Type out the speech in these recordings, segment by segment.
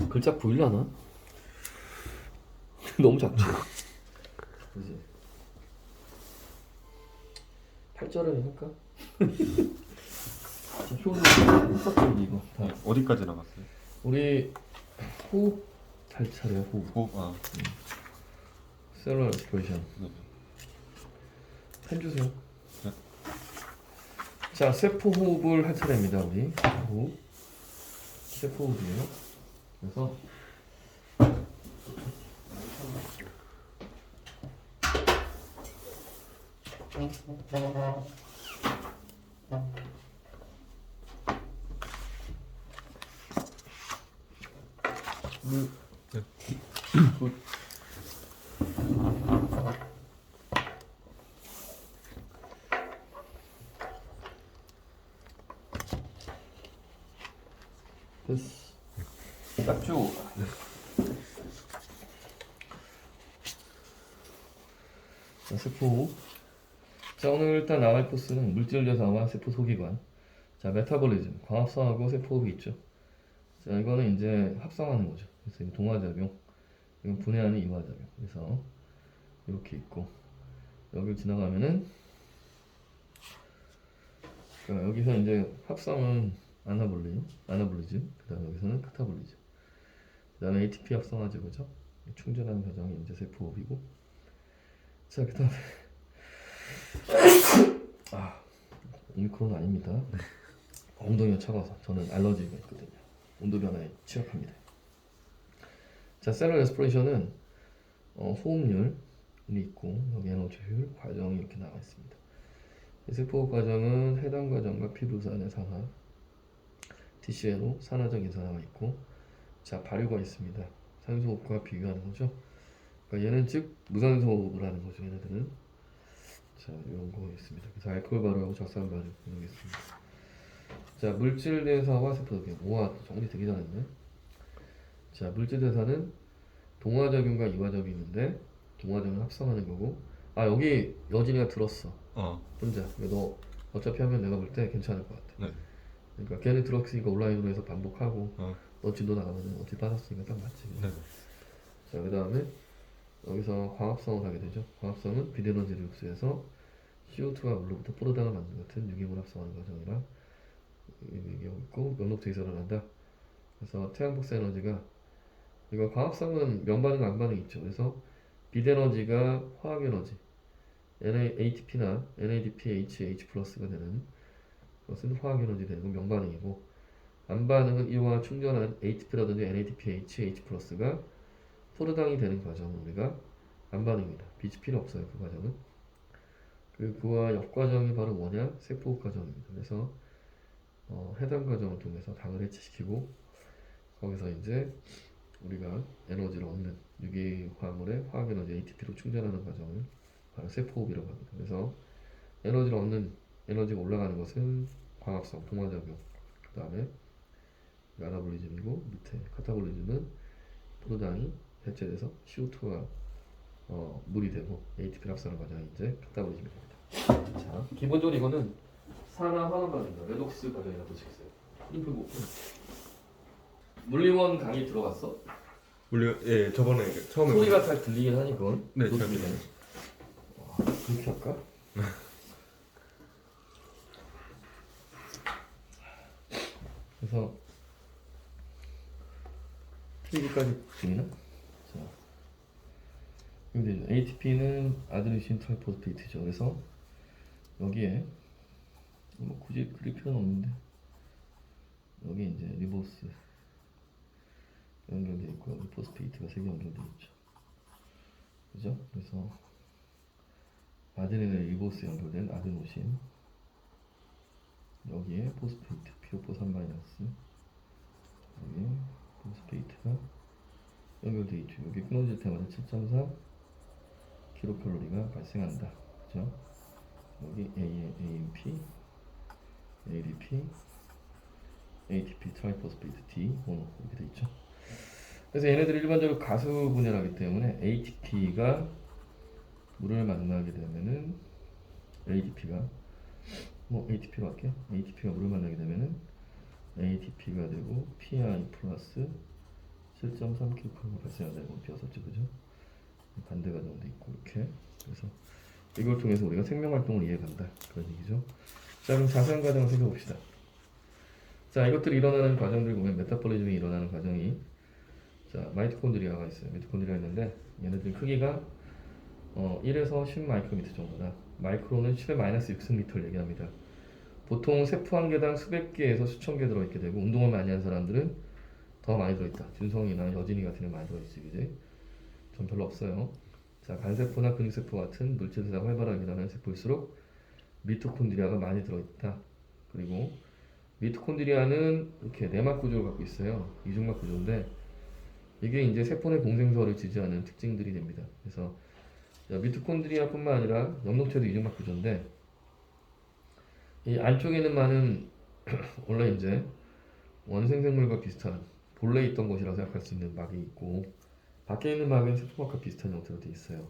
글자 보이려나? 너무 작지? 그지? 8절을 할까? 효도 했었던 이거 다. 어디까지 나갔어요? 우리 호흡 잘 차례야 호흡. 호흡. 아. 셀러 레스피레이션. 네. 펜 주세요. 네. 자, 세포 호흡을 할 차례입니다. 우리 호흡. 세포 호흡이에요. 그래서 물. 네. 굿. 됐어. 딱 줘. 자, 세포 호흡. 자, 오늘 일단 나갈 코스는 물질 대사와 세포 소기관. 자, 메타볼리즘, 광합성하고 세포 호흡이 있죠. 자, 이거는 이제 합성하는 거죠. 그래서 이거 동화작용, 이건 분해하는 이화작용. 그래서 이렇게 있고 여기를 지나가면은 그러니까 여기서 이제 합성은 아나볼리즘, 그다음에 여기서는 카타볼리즘, 그다음에 ATP 합성하죠, 그죠? 충전하는 과정이 이제 세포 호흡이고. 자, 그다음에 오미크론 아닙니다. 엉덩이가 차가워서 저는 알러지가 있거든요. 온도 변화에 취약합니다. 자, 셀러 레스피레이션은 호흡률이 있고 여기 에너지 효율 과정이 이렇게 나와 있습니다. 세포 과정은 해당 과정과 피부산의 산화, TCL로 산화적 인산화가 있고, 자, 발효가 있습니다. 산소호흡과 비교하는 거죠. 그러니까 얘는 즉 무산소 호흡을 하는 거죠. 얘네들은. 자, 이런 거 있습니다. 그래서 알코올 발효하고 적산 발효 이런 게 있습니다. 자, 물질 대사와 세포 소개. 우와, 정리 되게 잘했네. 자, 물질 대사는 동화작용과 이화작용인데 동화작용 합성하는 거고. 아, 여기 여진이가 들었어. 혼자. 너 어차피 하면 내가 볼 때 괜찮을 것 같아. 네. 그러니까 걔는 들었으니까 온라인으로 해서 반복하고 어. 너 진도 나가면 어차피 받았으니까 딱 맞지. 네. 자, 그 다음에 여기서 광합성을 하게 되죠. 광합성은 비데너지를 흡수해서 CO2와 물로부터 포르당을 만드는 같은 유기물 합성하는 과정이라 얘기하고 있고, 면록도 이설을 한다. 그래서 태양복사 에너지가, 이거 광합성은 면반응 안반응 있죠. 그래서 비데너지가 화학 에너지 ATP나 NADPH, H 플러스가 되는 것은 화학 에너지 되는 건 면반응이고, 안반응은 이와 충전한 ATP라든지 NADPH, H 플러스가 포르당이 되는 과정은 우리가 안반응입니다. 빛이 필요 없어요, 그 과정은. 그리고 그와 역과정이 바로 뭐냐? 세포 과정입니다. 그래서 해당 과정을 통해서 당을 해체시키고 거기서 이제 우리가 에너지를 얻는 유기화합물의 화학에너지 ATP로 충전하는 과정을 바로 세포호흡이라고 합니다. 그래서 에너지를 얻는, 에너지가 올라가는 것은 광합성, 동화작용, 그 다음에 아나볼리즘이고, 밑에 카타볼리즘은 포르당이 해체돼서 CO2가 물이 되고 ATP 합성하는 과정이 이제 카타볼리즘이 됩니다. 자, 기본적으로 이거는 산화 환원 과정입니다. 레독스 과정이라고 보시겠어요. 힘풀고. 물리원 강의 들어갔어? 예, 저번에 처음에 소리가 잘 들리긴 하니 그건. 네, 잘 잘 들리네. 와, 그렇게 할까? 그래서 TV까지 들리나? 자, 근데 ATP는 아데노신 트라이포스페이트죠. 그래서 여기에 뭐 굳이 그릴 필요는 없는데 여기 이제 리보스 연결되어 있고, 여기 포스페이트가 3개 연결되어 있죠. 그죠? 그래서 아데닌에 리보스 연결된 아데노신, 여기에 포스페이트 PO4 3- 여기 포스페이트가 연결되어 있죠. 여기 끊어질 때마다 7.4 킬로칼로리가 발생한다. 그죠? 여기 AMP, ADP, ATP 트라이포스페이트 D 모노 이렇게 되어 있죠. 그래서 얘네들이 일반적으로 가수 분해하기 때문에 ATP가 물을 만나게 되면은 ADP가 ATP로 할게. ATP가 물을 만나게 되면은 ATP가 되고 PI 플러스 7.3kcal가 발생한다는 비었었죠, 그죠? 반대 과정도 있고 이렇게. 그래서 이걸 통해서 우리가 생명 활동을 이해간다 그런 얘기죠. 자, 그럼 자세한 과정을 살펴봅시다. 자, 이것들이 일어나는 과정들 보면 메타볼리즘이 일어나는 과정이, 자, 마이토콘드리아가 있어요. 미토콘드리아가 있는데 얘네들 크기가 1에서 10 마이크로미터 정도다. 마이크로는 10의 마이너스 6승미터를 얘기합니다. 보통 세포 한 개당 수백 개에서 수천 개 들어있게 되고, 운동을 많이 하는 사람들은 더 많이 들어있다. 준성이나 여진이 같은 애 많이 들어있지, 그지? 전 별로 없어요. 자, 간세포나 근육세포 같은 물질세사가 활발하게 일어나는 세포일수록 미토콘드리아가 많이 들어있다. 그리고 미토콘드리아는 이렇게 내막 구조를 갖고 있어요. 이중막 구조인데 이게 이제 세포 내 공생설을 지지하는 특징들이 됩니다. 그래서 미토콘드리아뿐만 아니라 엽록체도 이중막 구조인데, 이 안쪽에는 많은 원래 이제 원생생물과 비슷한 본래 있던 것이라고 생각할 수 있는 막이 있고, 밖에 있는 막은 세포막과 비슷한 형태로 되어 있어요.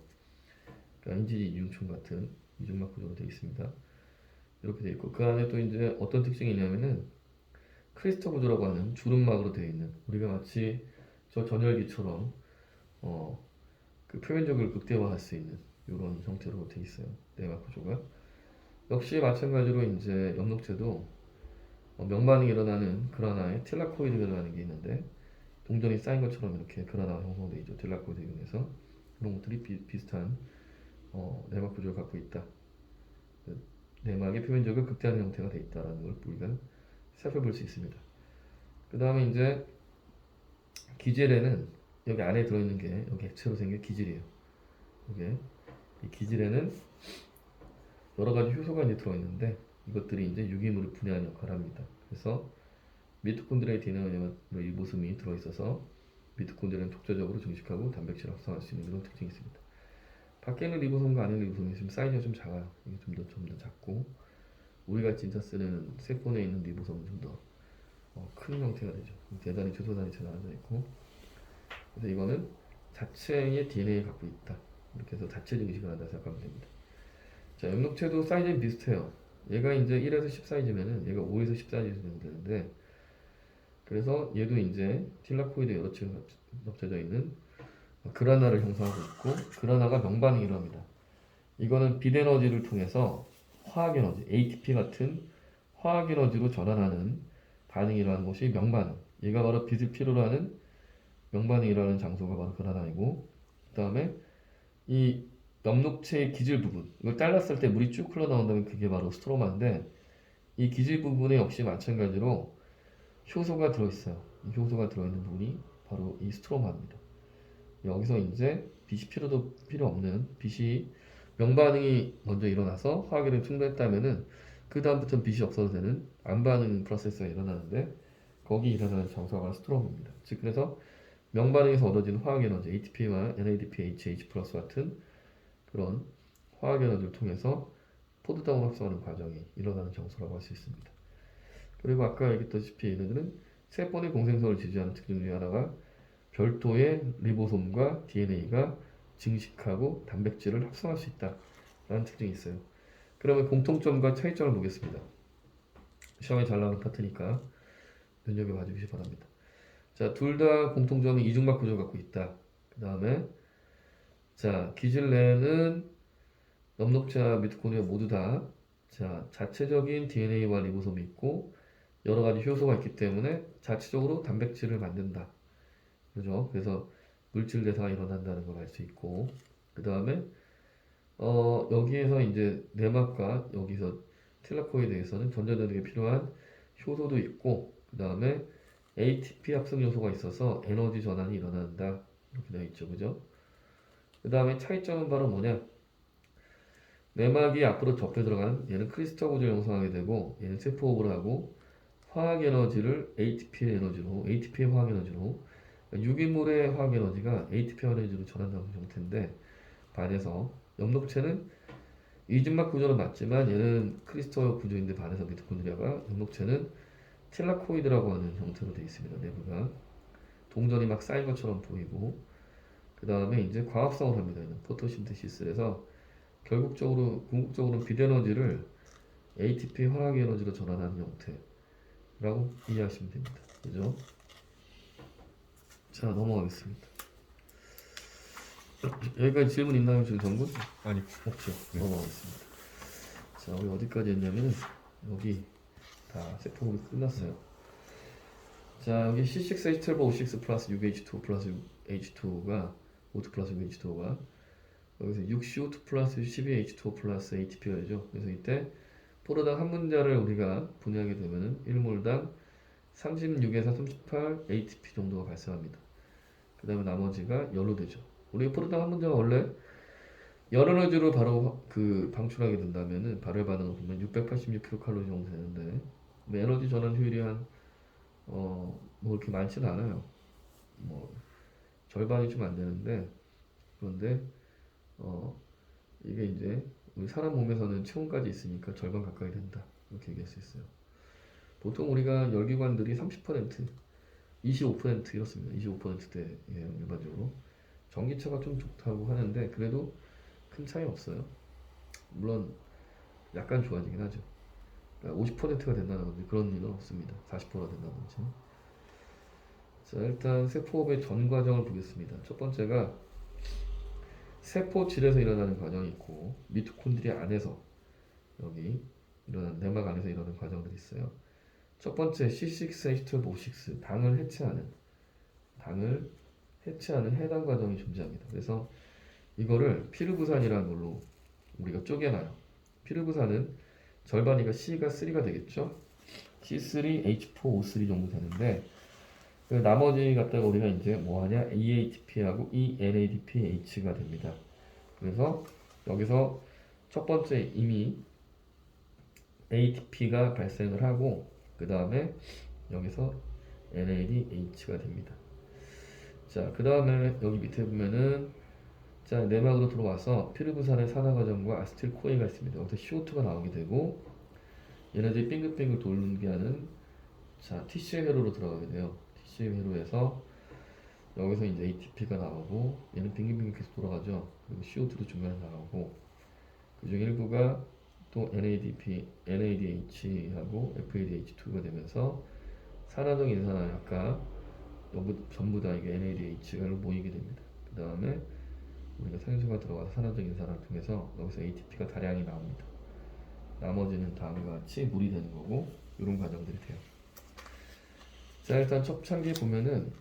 그러니까 인지 이중충 같은 이중막 구조로 되어 있습니다. 이렇게 되어 있고, 그 안에 또 이제 어떤 특징이 있냐면은 크리스터 구조라고 하는 주름막으로 되어 있는, 우리가 마치 저 전열기처럼 그 표면적을 극대화할 수 있는 이런 형태로 되어 있어요. 내막 구조가. 역시 마찬가지로 이제 엽록체도 명반응이 일어나는 그라나에 틸라코이드라는 게 있는데, 동전이 쌓인 것처럼 이렇게 그라나가 형성되어 있죠. 틸라코이드에 의해서. 그런 것들이 비슷한 내막 구조를 갖고 있다. 내막의 표면적을 극대화하는 형태가 되어 있다는 걸 우리가 살펴볼 수 있습니다. 그 다음에 이제 기질에는 여기 안에 들어있는 게 여기 액체로 생긴 기질이에요. 이게 이 기질에는 여러 가지 효소가 이제 들어있는데 이것들이 이제 유기물을 분해하는 역할을 합니다. 그래서 미토콘드리아의 DNA 리보솜이 들어있어서 미토콘드리아는 독자적으로 증식하고 단백질을 합성할 수 있는 이런 특징이 있습니다. 밖에 있는 리보솜과 안에 있는 리보솜이 지금 사이즈가 좀 작아요. 이게 좀 더 작고, 우리가 진짜 쓰는 세포 내에 있는 리보솜은 좀 더 큰 형태가 되죠. 대단히 주소단위처럼 나눠져 있고, 그래서 이거는 자체의 DNA를 갖고 있다. 이렇게 해서 자체 증식을 한다 생각하면 됩니다. 자, 엽록체도 사이즈는 비슷해요. 얘가 이제 1에서 10 사이즈면은 얘가 5에서 10 사이즈 정도 되는데, 그래서 얘도 이제 틸라코이드 여러 층 겹쳐져 있는 그라나를 형성하고 있고, 그라나가 명반응이 일어납니다. 이거는 빛 에너지를 통해서 화학 에너지, ATP 같은 화학 에너지로 전환하는 반응이 일어나는 것이 명반응. 얘가 바로 빛을 필요로 하는 명반응이 일어나는 장소가 바로 그라나이고, 그 다음에 이 엽록체의 기질 부분, 이걸 잘랐을 때 물이 쭉 흘러나온다면 그게 바로 스트로마인데, 이 기질 부분에 역시 마찬가지로 효소가 들어있어요. 이 효소가 들어있는 부분이 바로 이 스트로마입니다. 여기서 이제 빛이 필요 없는, 빛이 명반응이 먼저 일어나서 화학이랑 충돌했다면은 그 다음부터는 빛이 없어도 되는 안반응 프로세스가 일어나는데, 거기 일어나는 장소가 스트롬입니다. 즉 그래서 명반응에서 얻어진 화학 에너지 ATP와 NADPH, H 플러스 같은 그런 화학 에너지를 통해서 포도당을 합성하는 과정이 일어나는 장소라고 할 수 있습니다. 그리고 아까 얘기했다시피 얘네들은 세포 내 공생성을 지지하는 특징 중에 하나가 별도의 리보솜과 DNA가 증식하고 단백질을 합성할 수 있다라는 특징이 있어요. 그러면 공통점과 차이점을 보겠습니다. 시험에 잘 나오는 파트니까 눈여겨봐 주시기 바랍니다. 자, 둘 다 공통점이 이중막 구조를 갖고 있다. 그 다음에 자, 기질 내에는 엽록체와 미토콘드리아 모두 다 자체적인 DNA와 리보솜이 있고 여러 가지 효소가 있기 때문에 자체적으로 단백질을 만든다. 그죠? 그래서 물질 대사가 일어난다는 걸 알 수 있고, 그 다음에 여기에서 이제 내막과 여기서 틸라코이드에서는 전자전등에 필요한 효소도 있고, 그 다음에 ATP 합성 요소가 있어서 에너지 전환이 일어난다. 이렇게 되어 있죠, 그죠? 그 다음에 차이점은 바로 뭐냐? 내막이 앞으로 접해 들어간 얘는 크리스탈 구조를 형성하게 되고, 얘는 세포호흡을 하고 화학 에너지를 ATP의 에너지로, ATP의 화학 에너지로, 유기물의 화학 에너지가 ATP 화학 에너지로 전환하는 형태인데, 반해서 엽록체는 이중막 구조는 맞지만 얘는 크리스탈 구조인데 반해서 미토콘드리아가, 엽록체는 틸라코이드라고 하는 형태로 되어 있습니다. 내부가 동전이 막 쌓인 것처럼 보이고, 그 다음에 이제 과합성을 합니다. 얘는 포토신테시스에서 궁극적으로는 빛 에너지를 ATP 화학 에너지로 전환하는 형태라고 이해하시면 됩니다. 그죠? 자, 넘어가겠습니다. 여기까지 질문 있나요, 지금 전군? 아니. 없죠. 네. 넘어가겠습니다. 자, 우리 어디까지 했냐면 여기 다 세포물이 끝났어요. 자, 여기 C6H12O6 플러스 6H2 플러스 6H2가 5 플러스 6H2가 여기서 6CO2 플러스 12H2 플러스 ATP가 되죠. 그래서 이때 포로당 한 분자를 우리가 분해하게 되면은 1몰당 36에서 38 ATP 정도가 발생합니다. 그 다음에 나머지가 연로되죠. 우리 포로당 한 분자가 원래 여러 에너지로 바로 그 방출하게 된다면은 발열 반응을 보면 686kcal 정도 되는데 뭐 에너지 전환 효율이 뭐 그렇게 많지는 않아요. 뭐 절반이 좀 안 되는데 그런데 이게 이제 우리 사람 몸에서는 체온까지 있으니까 절반 가까이 된다 이렇게 얘기할 수 있어요. 보통 우리가 열기관들이 30%, 25% 이렇습니다. 25%대예요 일반적으로. 전기차가 좀 좋다고 하는데 그래도 큰 차이 없어요. 물론 약간 좋아지긴 하죠. 그러니까 50%가 된다든지 그런 일은 없습니다. 40%가 된다든지. 자, 일단 세포업의 전 과정을 보겠습니다. 첫 번째가 세포질에서 일어나는 과정이 있고 미토콘드리아 안에서 여기 일어나는 내막 안에서 일어나는 과정들이 있어요. 첫 번째 C6H12O6 당을 해체하는 해당 과정이 존재합니다. 그래서 이거를 피르부산이라는 걸로 우리가 쪼개놔요. 피르부산은 절반이가 C가 3가 되겠죠. C3H4O3 정도 되는데 그 나머지 갖다가 우리가 이제 뭐하냐 EATP하고 ENADPH가 됩니다. 그래서 여기서 첫 번째 이미 ATP가 발생을 하고 그 다음에 여기서 NADH가 됩니다. 자, 그 다음에 여기 밑에 보면은 자, 내막으로 들어와서 피르부산의 산화 과정과 아세틸 코에가 있습니다. 여기서 CO2가 나오게 되고 얘네들이 빙글빙글 돌게 하는 자, TCA 회로로 들어가게 돼요. TCA 회로에서 여기서 이제 ATP가 나오고 얘는 빙글빙글 계속 돌아가죠. 그리고 CO2도 중간에 나오고 그중 일부가 또 NADH하고 FADH2가 되면서 산화적 인산화 아까 전부 다 이게 NADH가 모이게 됩니다. 그 다음에 우리가 산소가 들어가서 산화적 인산화를 통해서 여기서 ATP가 다량이 나옵니다. 나머지는 다음과 같이 물이 되는 거고 이런 과정들이 돼요. 자, 일단 초창기에 보면은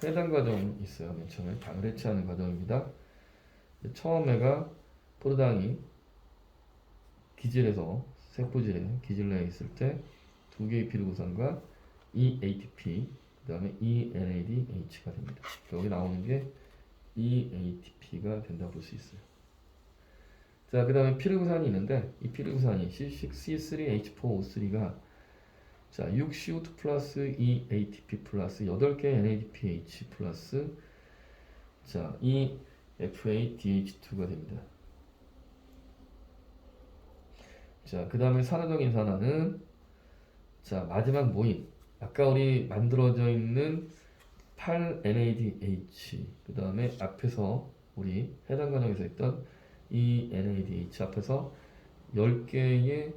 해당 과정이 있어요. 맨 처음에 당을 해체하는 과정입니다. 처음에가 포르당이 기질에서 세포질에 기질 내에 있을 때 두 개의 피르부산과 EATP 그 다음에 ENADH가 됩니다. 여기 나오는 게 EATP가 된다고 볼 수 있어요. 자, 그 다음에 피르부산이 있는데 이 피르부산이 C3H4O3가 자, 6CO2 플러스 EATP 플러스 8개 NADPH 플러스 자, EFADH2가 됩니다. 자, 그 다음에 산화적 인산화는 자, 마지막 모임 아까 우리 만들어져 있는 8NADH 그 다음에 앞에서 우리 해당 과정에서 했던 이 NADH 앞에서 10개의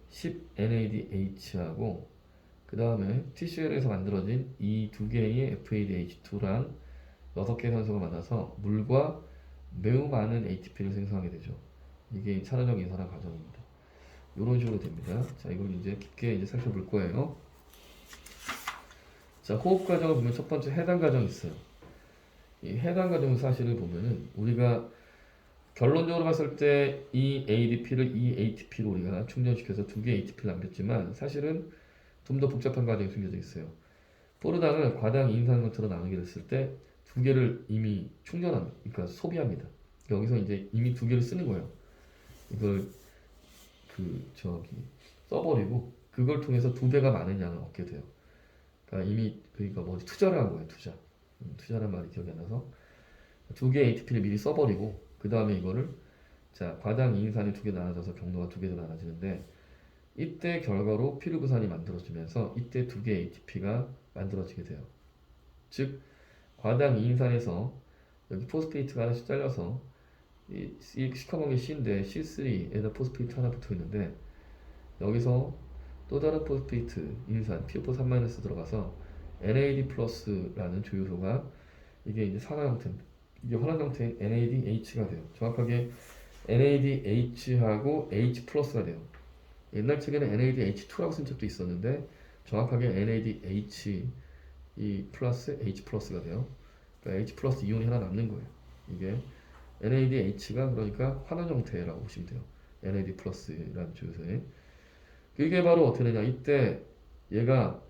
10NADH하고 그 다음에 TCL에서 만들어진 이 두 개의 FADH2랑 6개의 산소가 만나서 물과 매우 많은 ATP를 생성하게 되죠. 이게 산화적 인산화 과정입니다. 이런 식으로 됩니다. 자, 이걸 이제 깊게 이제 살펴볼 거예요. 자, 호흡 과정을 보면 첫 번째 해당 과정이 있어요. 이 해당 과정 사실을 보면은 우리가 결론적으로 봤을 때 이 ADP를 이 ATP로 우리가 충전시켜서 두 개의 ATP를 남겼지만 사실은 좀 더 복잡한 과정이 숨겨져 있어요. 포르당을 과당 인산원처럼 나누게 됐을 때 두 개를 이미 충전합니다. 그러니까 소비합니다. 여기서 이제 이미 두 개를 쓰는 거예요. 이걸 써버리고 그걸 통해서 두 배가 많은 양을 얻게 돼요. 그러니까 이미 그러니까 투자를 한 거예요. 투자란 말이 기억이 안 나서 두 개의 ATP를 미리 써버리고 그 다음에 이거를 자 과당 이인산이 두 개 나눠져서 경로가 두 개로 나눠지는데 이때 결과로 피르부산이 만들어지면서 이때 두 개의 ATP가 만들어지게 돼요. 즉 과당 이인산에서 여기 포스페이트가 하나씩 잘려서 이 시커먼 게 C인데 C3에다 포스페이트 하나 붙어 있는데 여기서 또 다른 포스페이트 인산 PO4 3- 들어가서 NAD+라는 조효소가 이게 이제 산화 형태입니다. 이게 환원 형태인 NADH가 돼요. 정확하게 NADH하고 H 플러스가 돼요. 옛날 책에는 NADH2라고 쓴 책도 있었는데 정확하게 NADH 이 플러스 H 플러스가 돼요. 그러니까 H 플러스 이온이 하나 남는 거예요. 이게 NADH가 그러니까 환원 형태라고 보시면 돼요. NAD 플러스라는 주소에. 이게 바로 어떻게 되냐? 이때 얘가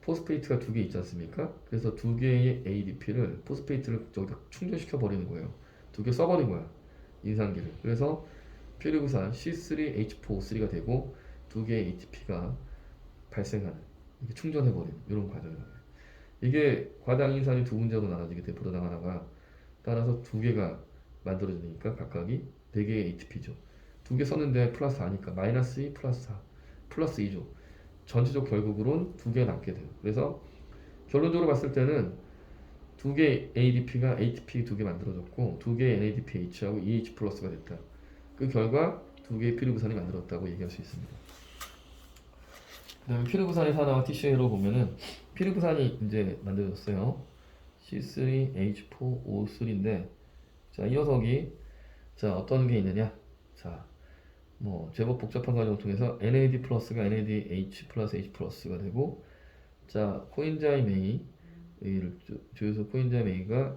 포스페이트가 두 개 있지 않습니까? 그래서 두 개의 ADP를 포스페이트를 저기다 충전시켜 버리는 거예요. 두 개 써버린 거야. 인산기를. 그래서 피르구산 C3H4O3가 되고 두 개의 ATP가 발생하는 이게 충전해버리는 이런 과정이에요. 이게 과당인산이 두 분자로 나눠지게 돼 프로당 하나가 따라서 두 개가 만들어지니까 각각이 네 개의 ATP죠. 두 개 썼는데 플러스 4니까 마이너스 2 플러스 4 플러스 2죠. 전체적 결국으로는 두 개 남게 돼요. 그래서 결론적으로 봤을 때는 두 개 ADP가 ATP 두 개 만들어졌고 두 개의 NADPH하고 EH 플러스가 됐다. 그 결과 두 개의 피르구산이 만들었다고 얘기할 수 있습니다. 그 다음에 피르구산의 산화와 TCA로 보면은 피르구산이 이제 만들어졌어요. C3H4O3인데 자, 이 녀석이 자 어떤 게 있느냐? 자, 뭐 제법 복잡한 과정을 통해서 NAD 플러스가 NADH 플러스 H 플러스가 되고 자 코엔자임 A를 주요소 코엔자임 A가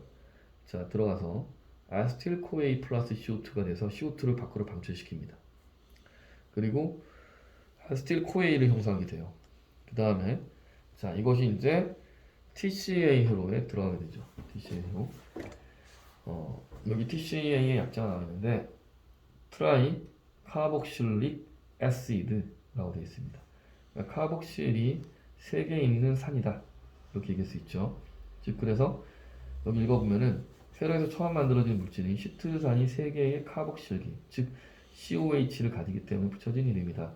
자 들어가서 아스틸 코A 플러스 CO2가 돼서 CO2를 밖으로 방출시킵니다. 그리고 아스틸 코A를 형성하게 돼요. 그 다음에 자 이것이 이제 TCA 회로에 들어가게 되죠. TCA 회로. 여기 TCA의 약자가 나와 있는데 트라이 카복실릭 애시드라고 되어 있습니다. 그러니까 카복실이 3개 있는 산이다. 이렇게 얘기할 수 있죠. 즉 그래서 여기 읽어보면은 회로에서 처음 만들어진 물질인 시트르산이 3개의 카복실기, 즉 COH를 가지기 때문에 붙여진 이름이다.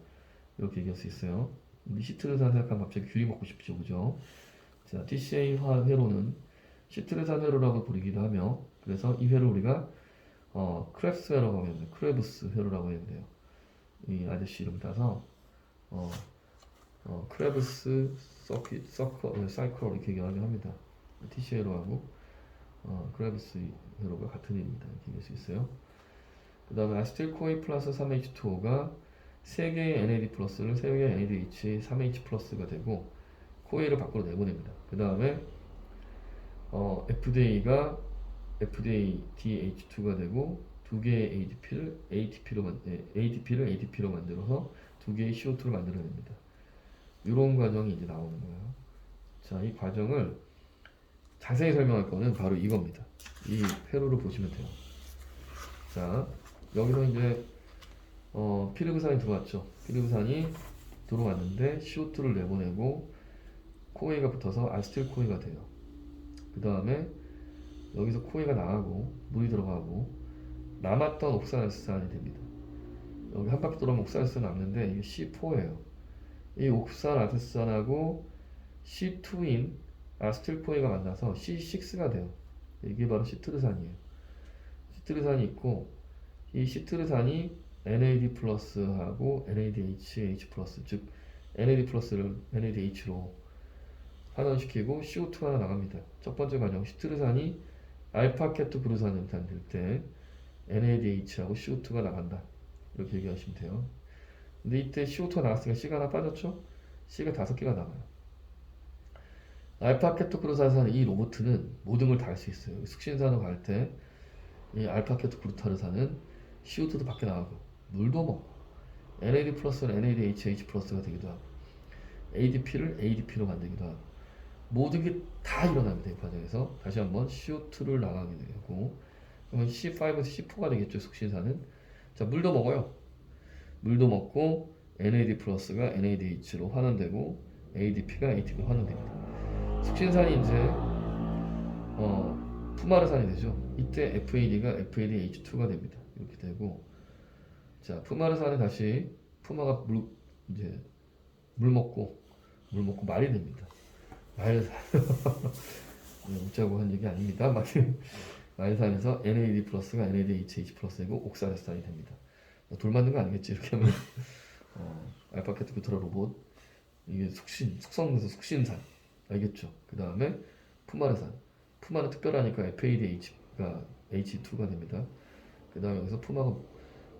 이렇게 얘기할 수 있어요. 우리 시트르산 생각하면 갑자기 귤이 먹고 싶죠, 그죠? 자, TCA화 회로는 시트르산 회로라고 부르기도 하며, 그래서 이 회로 우리가 크랩스 회로라고 하면 돼요. 크레브스 회로라고 하면 돼요. 이 아저씨 이름 따서 크레브스 사이클 이렇게 얘기하긴 합니다. TC 회로하고 크레브스 회로가 같은 이름이다 이렇게 얘기할 수 있어요. 그 다음에 아스틸 코이 플러스 3H2O가 3개의 NAD 플러스를 3개의 NADH 3H 플러스가 되고 코이를 밖으로 내보냅니다. 그 다음에 FDA가 FDA DH2가 되고 두 개의 ADP를 ADP로 만들어서 두 개의 CO2를 만들어냅니다. 이런 과정이 이제 나오는 거예요. 자, 이 과정을 자세히 설명할 거는 바로 이겁니다. 이 회로를 보시면 돼요. 자, 여기서 이제 피르구산이 들어왔죠. 피르구산이 들어왔는데 CO2를 내보내고 코에가 붙어서 아스틸 코에가 돼요. 그 다음에 여기서 코에가 나가고 물이 들어가고 남았던 옥산화산이 됩니다. 여기 한 바퀴 돌아오면 옥산화산 남는데 이게 C4예요. 이 옥산화산하고 C2인 아스틸 코에가 만나서 C6가 돼요. 이게 바로 시트르산이에요. 시트르산이 있고 이 시트르산이 NAD 플러스하고 NADH 플러스, 즉 NAD 플러스를 NADH로 환원시키고 CO2가 하나 나갑니다. 첫 번째 과정 시트르산이 알파 케토 그루산 연탄될 때 NADH하고 CO2가 나간다. 이렇게 얘기하시면 돼요. 근데 이때 CO2가 나갔으니까 C가 하나 빠졌죠? C가 5개가 남아요. 알파 케토 그루탄산 이 로봇은 모든 걸 다 할 수 있어요. 숙신산으로 갈 때 이 알파 케토 그루타르산은 CO2도 밖에 나가고 물도 먹고 NAD 플러스는 NADH 플러스가 되기도 하고 ADP를 ADP로 만들기도 하고 모든 게 다 일어납니다. 이 과정에서 다시 한번 CO2를 나가게 되고 그러면 C5에서 C4가 되겠죠. 숙신산은. 자, 물도 먹어요. 물도 먹고 NAD 플러스가 NADH로 환원되고 ADP가 ATP로 환원됩니다. 숙신산이 이제 푸마르산이 되죠. 이때 FAD가 FADH2가 됩니다. 이렇게 되고 자, 푸마르산에 다시 푸마가 물 먹고 말이 됩니다. 말산 웃자고 한 얘기 아닙니다. 말산에서 NAD 플러스가 NADH 플러스이고 옥산화산이 됩니다. 돌 맞는 거 아니겠지? 이렇게 하면 알파 케토 그루타 로봇 이게 숙성돼서 숙신산 알겠죠? 그 다음에 푸마르산 푸마는 특별하니까 FADH가 H2가 됩니다. 그 다음에 여기서 푸마가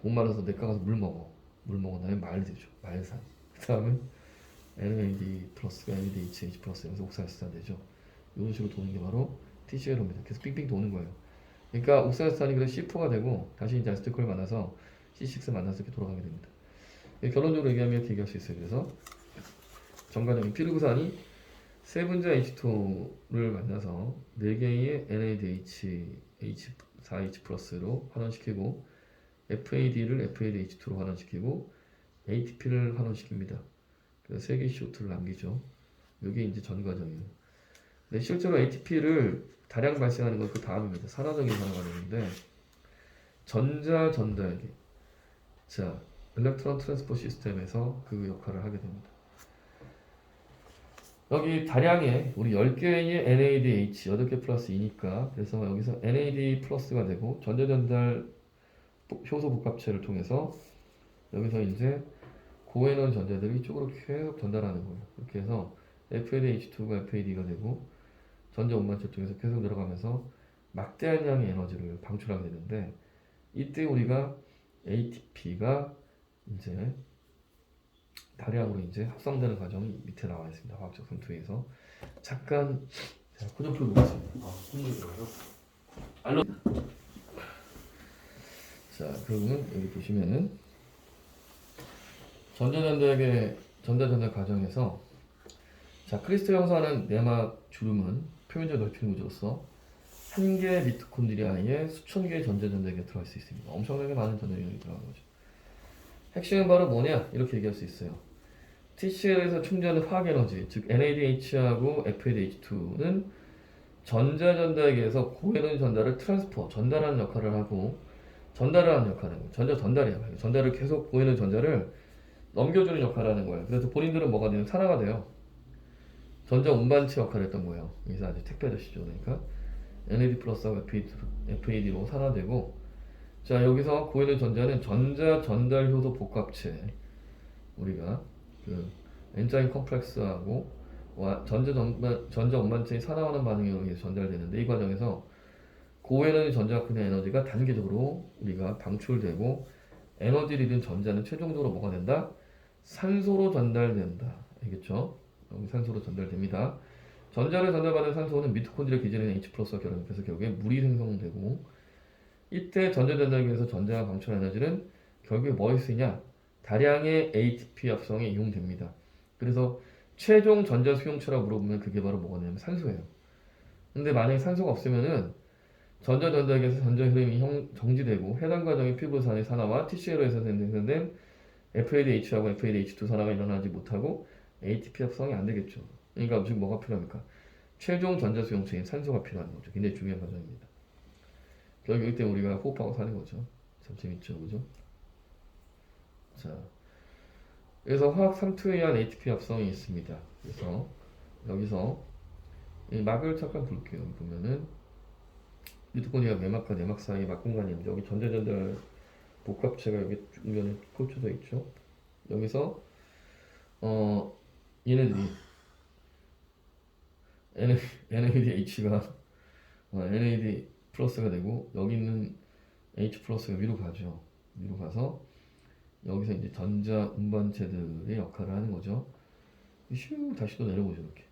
목마르서 내과 가서 물 먹어. 물 먹은 다음에 말 되죠. 말산. 그 다음에 NAD 플러스가 NADH 플러스 여기서 옥사이스탄 되죠. 이런 식으로 도는 게 바로 TCL입니다. 계속 빙빙 도는 거예요. 그러니까 옥사이스탄이 그래서 C4가 되고 다시 이제 아세틸콜을 만나서 C6 만나서 이렇게 돌아가게 됩니다. 결론적으로 얘기하면 이렇게 얘기할 수 있어요. 그래서 정과적인 피르구산이 세 분자 H2를 만나서 4개의 NADH H4H 플러스로 환원시키고 FAD를 FADH2로 환원시키고 ATP를 환원시킵니다. 그래서 3개의 CO2를 남기죠. 이게 이제 전 과정이에요. 근데 실제로 ATP를 다량 발생하는 건 그 다음입니다. 산화적인 산화 과정인데 전자 전달기, 자 일렉트론 트랜스포 시스템에서 그 역할을 하게 됩니다. 여기 다량의 우리 10개의 NADH 8개 플러스 2니까 그래서 여기서 NAD 플러스가 되고 전자전달 효소 복합체를 통해서 여기서 이제 고에너지 전자들이 이쪽으로 계속 전달하는 거예요. 이렇게 해서 FADH2가 FAD가 되고 전자 운반체 쪽에서 계속 들어가면서 막대한 양의 에너지를 방출하게 되는데 이때 우리가 ATP가 이제 다량으로 이제 합성되는 과정이 밑에 나와 있습니다. 화학적 성투에서 잠깐 제가 구조표 보겠습니다. 알로. 자, 그러면 여기 보시면은 전자전달 과정에서 자 크리스탈 형성하는 내막 주름은 표면적 넓히는 구조로서 한 개의 미토콘드리아에 수천 개의 전자전달이 들어갈 수 있습니다. 엄청나게 많은 전자전달이 들어가는 거죠. 핵심은 바로 뭐냐? 이렇게 얘기할 수 있어요. TCL에서 충전하는 화학에너지, 즉 NADH하고 FADH2는 전자전달기에서 고에너지 전달을 전달하는 역할을 하고 전달을 하는 역할을 하는 거예요. 전달이야. 전달을 계속 고에너지 전자를 넘겨주는 역할을 하는 거예요. 그래서 본인들은 뭐가 되는 산화가 돼요. 전자 운반체 역할을 했던 거예요. 여기서 아주 택배듯이죠. 그러니까 NAD 플러스하고 FAD로 산화되고 자 여기서 고에너지 전자는 전자 전달 효소 복합체 우리가 그 엔자임 컴플렉스하고 전자 운반체의 산화하는 반응에 의해서 전달되는데 이 과정에서 고에너지 전자분해 에너지가 단계적으로 우리가 방출되고 에너지를 잃은 전자는 최종적으로 뭐가 된다? 산소로 전달된다. 알겠죠? 산소로 전달됩니다. 전자를 전달받은 산소는 미토콘드리아 기질인 H+와 결합해서 결국에 물이 생성되고 이때 전자 전달기에서 전자가 방출한 에너지는 결국에 뭐에 쓰이냐? 다량의 ATP 합성에 이용됩니다. 그래서 최종 전자 수용체라고 물어보면 그게 바로 뭐가 되냐면 산소예요. 근데 만약에 산소가 없으면은 전자 전달기에서 전자 흐름이 정지되고 해당 과정의 피부산의 산화와 TCL에서 생성된 FADH하고 FADH2 산화가 일어나지 못하고 ATP 합성이 안 되겠죠. 그러니까 지금 뭐가 필요합니까? 최종 전자 수용체인 산소가 필요한 거죠. 굉장히 중요한 과정입니다. 결국 이때 우리가 호흡하고 사는 거죠. 참 재밌죠, 그죠? 자, 그래서 화학 삼투에 의한 ATP 합성이 있습니다. 그래서 여기서 이 막을 잠깐 볼게요. 여기 보면은 미토콘드리아 내막과 내막 사이 막 공간이 있는데 여기 전자전달 복합체가 여기 중간에 꽂혀져 있죠. 여기서 얘네들이 NADH가 NAD 플러스가 되고 여기 있는 H 플러스가 위로 가죠. 위로 가서 여기서 이제 전자 운반체들의 역할을 하는 거죠. 슈 다시 또 내려오죠 이렇게.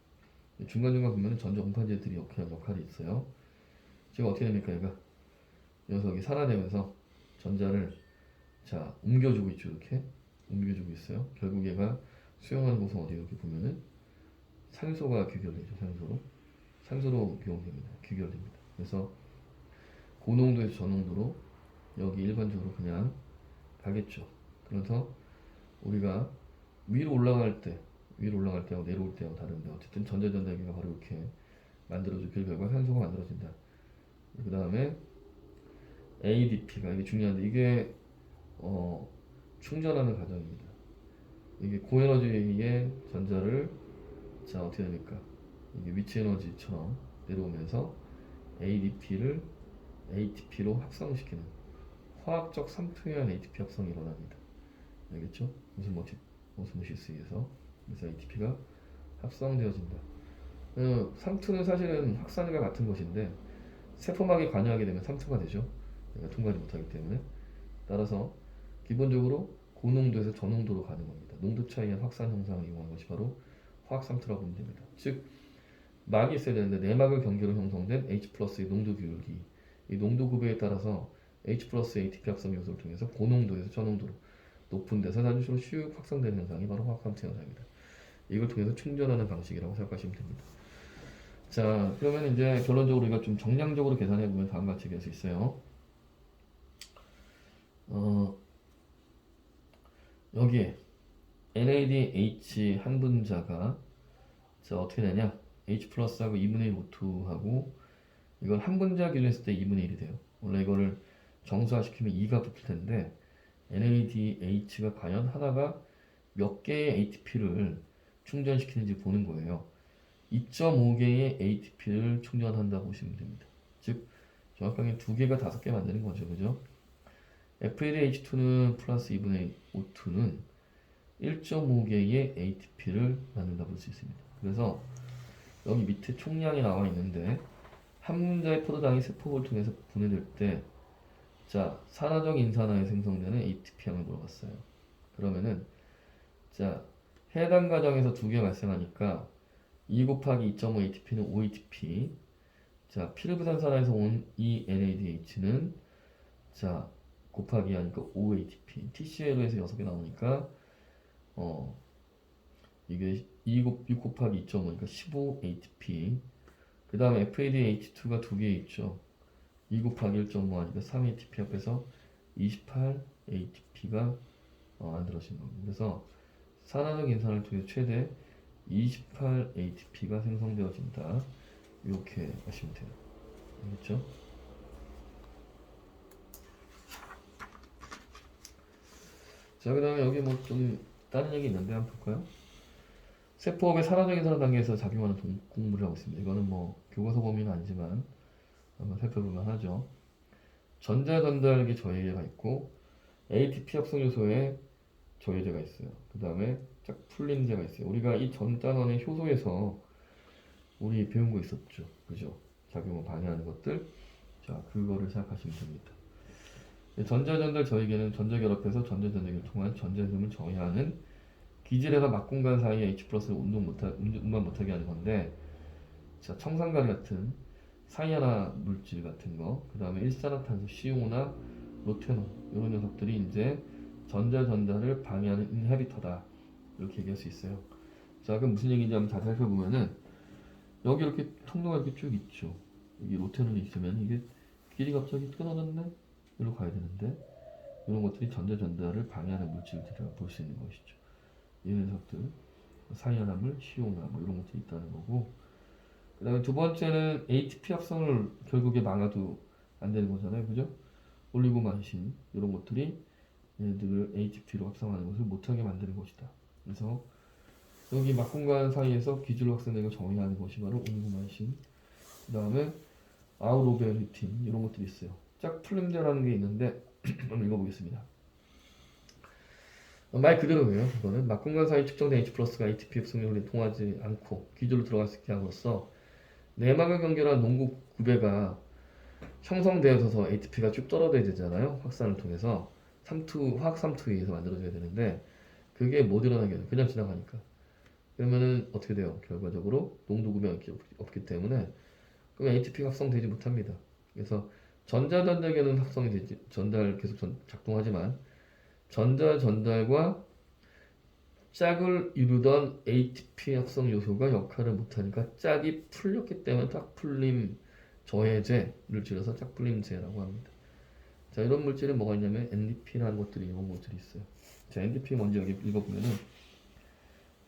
중간중간 보면 전자 운반체들이 역할이 있어요. 지금 어떻게 됩니까 얘가? 녀석이 산화되면서 전자를 자 옮겨주고 있죠 이렇게 옮겨주고 있어요. 결국 얘가 수용하는 곳은 어디 이렇게 보면은 산소가 귀결되죠. 산소로 비용됩니다. 귀결됩니다. 그래서 고농도에서 저농도로 여기 일반적으로 그냥 가겠죠. 그래서 우리가 위로 올라갈 때하고 내려올 때하고 다른데 어쨌든 전자전달기가 바로 이렇게 만들어지고 그 결과 산소가 만들어진다. 그 다음에 ADP가 이게 중요한데 이게 충전하는 과정입니다. 이게 고에너지의 전자를 자 어떻게 됩니까? 이게 위치 에너지처럼 내려오면서 ADP를 ATP로 합성시키는 화학적 삼투에한 ATP 합성이 일어납니다. 알겠죠? 오스모시스에 의해서 그래서 ATP가 합성되어진다. 삼투는 사실은 확산과 같은 것인데 세포막에 관여하게 되면 삼투가 되죠. 내가 통과하지 못하기 때문에. 따라서 기본적으로 고농도에서 저농도로 가는 겁니다. 농도 차이의 확산 현상을 이용하는 것이 바로 화학 삼투라고 보면 됩니다. 즉 막이 있어야 되는데 내막을 경계로 형성된 H 플러스의 농도 규율이 이 농도 구배에 따라서 H 플러스 ATP 합성 요소를 통해서 고농도에서 저농도로 높은 데서 단순으로 슉 확산되는 현상이 바로 화학 삼투 현상입니다. 이걸 통해서 충전하는 방식이라고 생각하시면 됩니다. 자, 그러면 이제 결론적으로 이거 좀 정량적으로 계산해 보면 다음과 같이 얘기할 수 있어요. 여기에 NADH 한 분자가 자 어떻게 되냐? H 플러스하고 2분의 1 O2하고 이걸 한 분자 기준으로 했을 때 2분의 1이 돼요. 원래 이거를 정수화시키면 2가 붙을 텐데 NADH가 과연 하나가 몇 개의 ATP를 충전시키는지 보는 거예요. 2.5개의 ATP를 충전한다고 보시면 됩니다. 즉 정확하게 2개가 5개 만드는 거죠. 그죠? FADH2는 플러스 2분의 O2는 1.5개의 ATP를 만든다고 볼 수 있습니다. 그래서 여기 밑에 총량이 나와 있는데 한 분자의 포도당이 세포를 통해서 분해될 때 자, 산화적 인산화에 생성되는 ATP량을 물어봤어요. 그러면은 자, 해당 과정에서 2개 발생하니까 2 곱하기 2.5 ATP는 5 ATP. 자, 피르부산산화에서 온 이 NADH는 자, 곱하기 하니까 5 ATP. TCL에서 6개 나오니까 이게 6 곱하기 2.5니까 15 ATP. 그 다음에 FADH2가 2개 있죠. 2 곱하기 1.5 하니까 3 ATP 합해서 28 ATP가 만들어진 겁니다. 그래서 산화적 인산을 통해 최대 28 ATP가 생성되어진다. 이렇게 하시면 돼요. 알겠죠? 자, 그 다음에 여기 뭐 좀 다른 얘기 있는데 한번 볼까요? 세포업의 산화적 인산화 단계에서 작용하는 공물을 하고 있습니다. 이거는 뭐 교과서 범위는 아니지만 한번 살펴보면 하죠. 전자전달기 저해제가 있고 ATP 합성 요소에 저해제가 있어요. 그 다음에 짝풀림제가 있어요. 우리가 이 전단원의 효소에서 우리 배운 거 있었죠. 그죠? 작용을 방해하는 것들. 자, 그거를 생각하시면 됩니다. 전자전달 저해계는 전자결합해서 전자전달기를 통한 전자흐름을 저해하는 기질에서 막공간 사이에 H 플러스를 운반 못하게 하는 건데, 자, 청산가리 같은 사이아나 물질 같은 거, 그 다음에 일산화탄소, CO나 로테논 이런 녀석들이 이제 전자 전달을 방해하는 인헤비터다 이렇게 얘기할 수 있어요. 자, 그럼 무슨 얘기인지 한번 자세히 살펴보면은 여기 이렇게 통로가 이렇게 쭉 있죠. 여기 로테논이 있으면 이게 길이 갑자기 끊어졌네? 이리로 가야 되는데 이런 것들이 전자 전달을 방해하는 물질들이라고 볼 수 있는 것이죠. 이 녀석들 사이아나물, CO나 뭐 이런 것들이 있다는 거고, 그 다음에 두 번째는 ATP 합성을 결국에 막아도 안 되는 거잖아요. 그죠? 올리고만신 이런 것들이 얘들을 ATP로 합성하는 것을 못하게 만드는 것이다. 그래서 여기 막공간 사이에서 기질로 확산되고 정의하는 것이 바로 올리고만신. 그 다음에 아우로베르틴 이런 것들이 있어요. 짝플림제라는 게 있는데 한번 읽어보겠습니다. 말 그대로예요. 이거는 막공간 사이 측정된 H 플러스가 ATP 합성률이 통하지 않고 기질로 들어갈 수 있게 함으로써 내막을 연결한 농구 구배가 형성되어서 ATP가 쭉 떨어져야 되잖아요. 확산을 통해서 화학 삼투에 의해서 만들어져야 되는데 그게 못 일어나게 돼요. 그냥 지나가니까. 그러면은 어떻게 돼요? 결과적으로 농도 구배가 없기 때문에 그럼 ATP가 합성되지 못합니다. 그래서 전자전달계는 합성이 되지, 계속 작동하지만 전자 전달과 짝을 이루던 ATP 합성 요소가 역할을 못하니까 짝이 풀렸기 때문에 짝풀림 저해제를 줄여서 짝풀림제라고 합니다. 자, 이런 물질은 뭐가 있냐면 NDP라는 것들이 이런 물질이 있어요. 자, NDP 먼저 여기 읽어보면은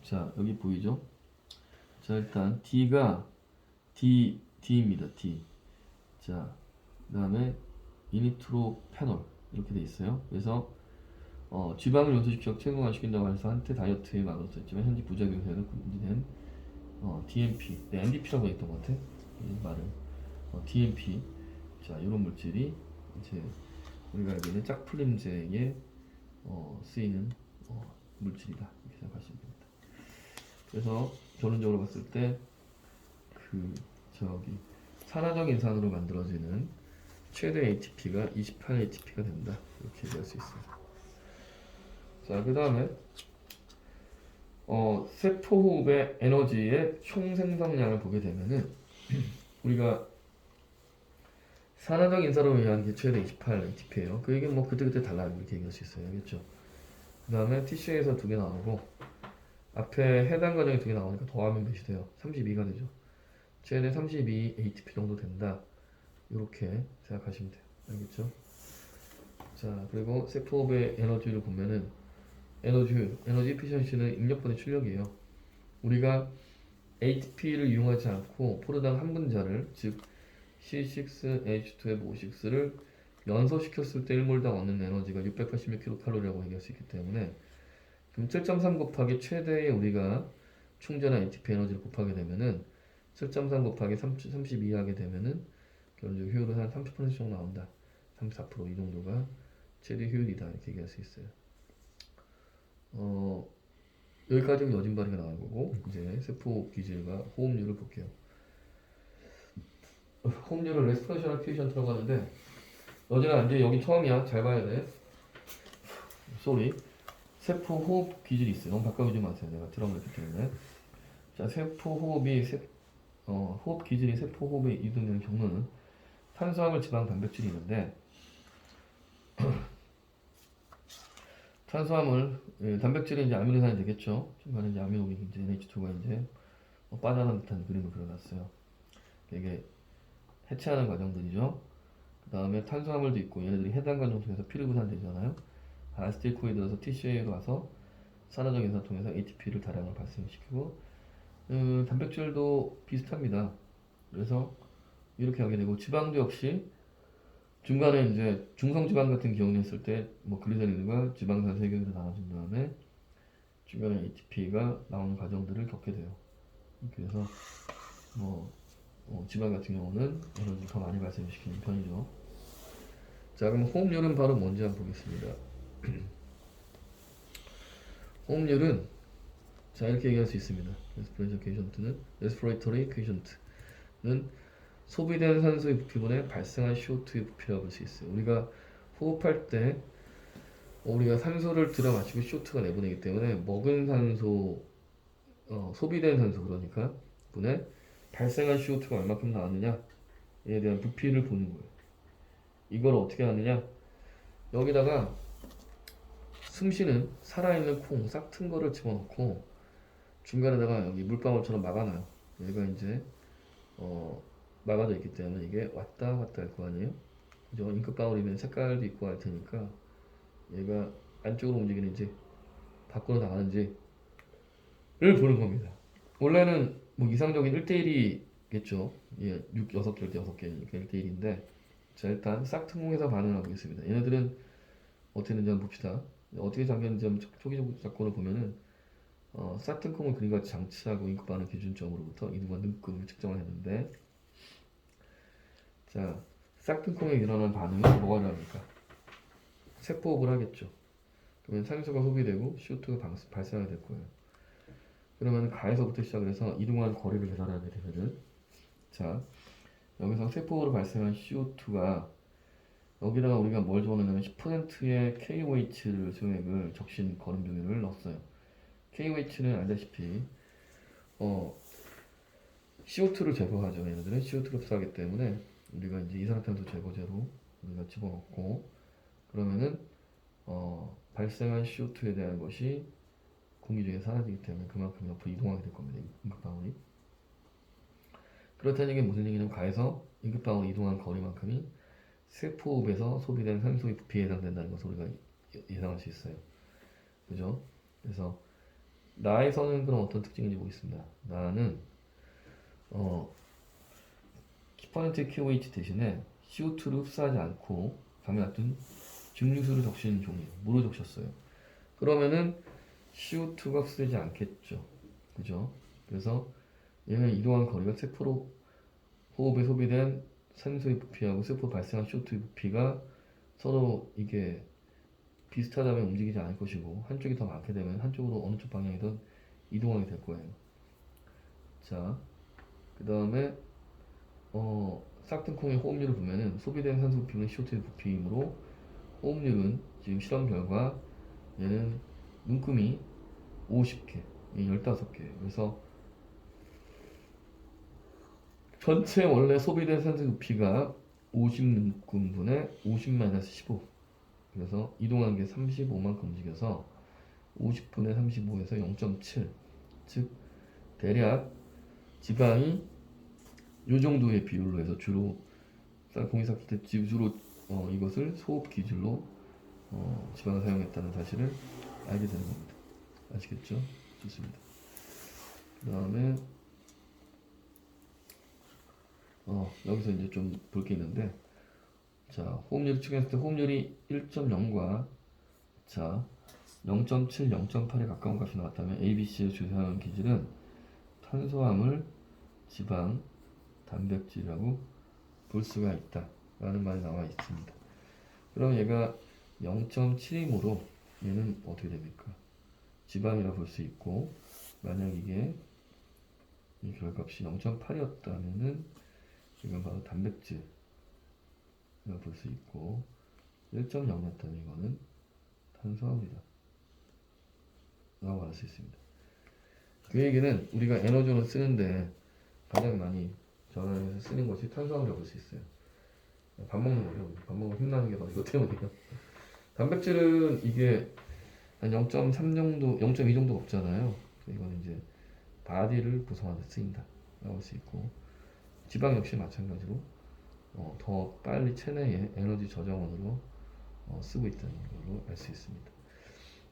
자, 여기 보이죠? 자, 일단 D입니다. D. 자, 그 다음에 이니트로페놀 이렇게 돼 있어요. 그래서 지방을 연소시켜 체증화시킨다고 해서 한때 다이어트에 막으로 썼지만 현재 부작용에는 금지된 DMP, 네, NDP라고 했던 것 같아. 이 말은 DMP. 자, 이런 물질이 이제 우리가 알고 있는 짝풀림제에 쓰이는 물질이다 이렇게 생각하시면 됩니다. 그래서 결론적으로 봤을 때 그 저기 산화적 인산으로 만들어지는 최대 ATP가 28 ATP가 된다. 이렇게 얘기할 수 있어요. 자, 그 다음에 세포 호흡의 에너지의 총 생성량을 보게 되면은 우리가 산화적 인산으로 의한 게 최대 28 ATP예요. 그 얘기는 뭐 그때그때 달라요. 이렇게 얘기할 수 있어요. 알겠죠? 그 다음에 TC에서 2개 나오고 앞에 해당 과정이 2개 나오니까 더하면 몇이 돼요? 32가 되죠. 최대 32 ATP 정도 된다. 이렇게 생각하시면 돼요. 알겠죠? 자, 그리고 세포호흡의 에너지를 보면은 에너지 에피션시는 입력분의 출력이에요. 우리가 ATP를 이용하지 않고 포르당 한 분자를 즉 C6H12O6를 연소시켰을 때 1몰당 얻는 에너지가 686kcal라고 얘기할 수 있기 때문에 그럼 7.3 곱하기 최대의 우리가 충전한 ATP 에너지를 곱하게 되면은 7.3 곱하기 32 하게 되면은 결국 효율은 한 30% 정도 나온다. 34%이 정도가 최대 효율이다. 이렇게 얘기할 수 있어요. 여기까지는 여진발이가 나온 거고 이제 세포 기질과 호흡률을 볼게요. 호흡률을 레스피레이션 퀴션트라고 하는데 여진아 이제 여기 처음이야. 잘 봐야 돼. 쏘리. 세포 호흡 기질이 있어요. 너무 바꿔주지 마세요. 내가 들어보기 때문에. 자, 세포 호흡이 호흡 기질이 세포 호흡에 이동되는 경로는 탄수화물, 지방, 단백질이 있는데 탄수화물, 단백질은 이제 아미노산이 되겠죠. 중간에 이제 아미노기 이제 NH2가 이제 빠져나간 듯한 그림을 그려놨어요. 이게 해체하는 과정들이죠. 그 다음에 탄수화물도 있고 얘네들이 해당 과정 통해서 피를 분산되잖아요. 아세틸코에 들어서 TCA로 와서 산화적 인산 통해서 ATP를 다량으로 발생시키고 단백질도 비슷합니다. 그래서 이렇게 하게 되고 지방도 역시 중간에 이제 중성지방 같은 경우는 했을 때 뭐 글리세린과 지방산 세 개로 나눠진 다음에 중간에 ATP가 나오는 과정들을 겪게 돼요. 그래서 지방 같은 경우는 에너지 더 많이 발생시키는 편이죠. 자, 그럼 호흡률은 바로 뭔지 한번 보겠습니다. 호흡률은 자 이렇게 얘기할 수 있습니다. 레스피레이터리 퀘션트는 소비된 산소의 부피분에 발생한 CO2의 부피라고 볼 수 있어요. 우리가 호흡할 때 우리가 산소를 들여 마시고 CO2가 내보내기 때문에 먹은 산소, 소비된 산소 그러니까 분에 발생한 CO2가 얼마큼 나왔느냐에 대한 부피를 보는 거예요. 이걸 어떻게 하느냐? 여기다가 숨쉬는 살아있는 콩 싹 튼 거를 집어넣고 중간에다가 여기 물방울처럼 막아놔요. 얘가 이제 막아져 있기 때문에 이게 왔다 갔다 할 거 아니에요? 그죠? 잉크방울이면 색깔도 있고 할 테니까 얘가 안쪽으로 움직이는지 밖으로 나가는지를 보는 겁니다. 원래는 뭐 이상적인 1대1이겠죠. 예, 6개일 때 6개니까 1대1인데 자 일단 싹트콩에서 반응하고 있습니다. 얘네들은 어떻게 되는지 한번 봅시다. 어떻게 잠겼는지 한번 초기적 사건을 보면은 싹트콩을 그림같이 장치하고 잉크 반응 기준점으로부터 이동과 능급을 측정을 했는데 자 싹트콩에 일어나는 반응은 뭐가 일어납니까? 세포호흡을 하겠죠. 그러면 산소가 소비되고 CO2가 발생하게 될 거예요. 그러면 가에서부터 시작을 해서 이동한 거리를 계산하게 되면은 자 여기서 세포로 발생한 CO2가 여기다가 우리가 뭘 집어넣냐면 10%의 KOH를 소액을 적신 거름 종류를 넣었어요. KOH는 알다시피 CO2를 제거하죠. 얘네들은 CO2를 흡수하기 때문에 우리가 이제 이산화탄소 제거제로 우리가 집어넣고 그러면은 발생한 CO2에 대한 것이 공기 중에 사라지기 때문에 그만큼 옆으로 이동하게 될 겁니다. 임급방울이. 그렇다는 얘기는 무슨 얘기냐면 가에서 임급방울이 이동한 거리만큼이 세포호흡에서 소비된 산소의 부피에 해당된다는 것을 우리가 예상할 수 있어요. 그죠? 그래서 나에서는 그럼 어떤 특징인지 보겠습니다. 나는 10% KOH 대신에 CO2를 흡수하지 않고 감에 놔둔 증류수를 적시는 종이에요. 물을 적셨어요. 그러면은 CO2가 흡수되지 않겠죠. 그죠? 그래서 얘는 이동한 거리가 세포로 호흡에 소비된 산소의 부피하고 세포 발생한 CO2의 부피가 서로 이게 비슷하다면 움직이지 않을 것이고 한쪽이 더 많게 되면 한쪽으로 어느 쪽 방향이든 이동하게 될 거예요. 자, 그 다음에 싹등콩의 호흡률을 보면은 소비된 산소 부피는 CO2의 부피이므로 호흡률은 지금 실험 결과 얘는 눈금이 50개, 15개. 그래서 전체 원래 소비된 산소 부피가 50눈금분의 50-15. 그래서 이동한 게 35만큼 움직여서 50분의 35에서 0.7. 즉 대략 지방이 요 정도의 비율로 해서 주로 공기 삭힐 때 주로 이것을 소흡 기준으로 지방을 사용했다는 사실을 알게 되는 겁니다. 아시겠죠? 좋습니다. 그 다음에 여기서 이제 좀 볼 게 있는데, 자, 호흡률 측정했을 때 호흡률이 1.0과 자 0.7, 0.8에 가까운 값이 나왔다면 ABC의 주사하는 기질은 탄수화물, 지방, 단백질이라고 볼 수가 있다 라는 말이 나와 있습니다. 그럼 얘가 0.7이므로 얘는 어떻게 됩니까? 지방이라 볼 수 있고, 만약 이게 이 결값이 0.8이었다면은 이건 바로 단백질이라 볼 수 있고, 1.0이었다면 이거는 탄수화물이다 라고 알 수 있습니다. 그 얘기는 우리가 에너지원을 쓰는데 가장 많이 전환해서 쓰는 것이 탄수화물이라고 볼 수 있어요. 밥 먹는 거죠. 밥 먹으면 힘나는 게 바로 이것 때문이에요. 단백질은 이게 한 0.3 정도, 0.2 정도 없잖아요. 이거는 이제 바디를 구성하는 데 쓰인다 라고 할 수 있고, 지방 역시 마찬가지로 더 빨리 체내에 에너지 저장원으로 쓰고 있다는 걸로 알 수 있습니다.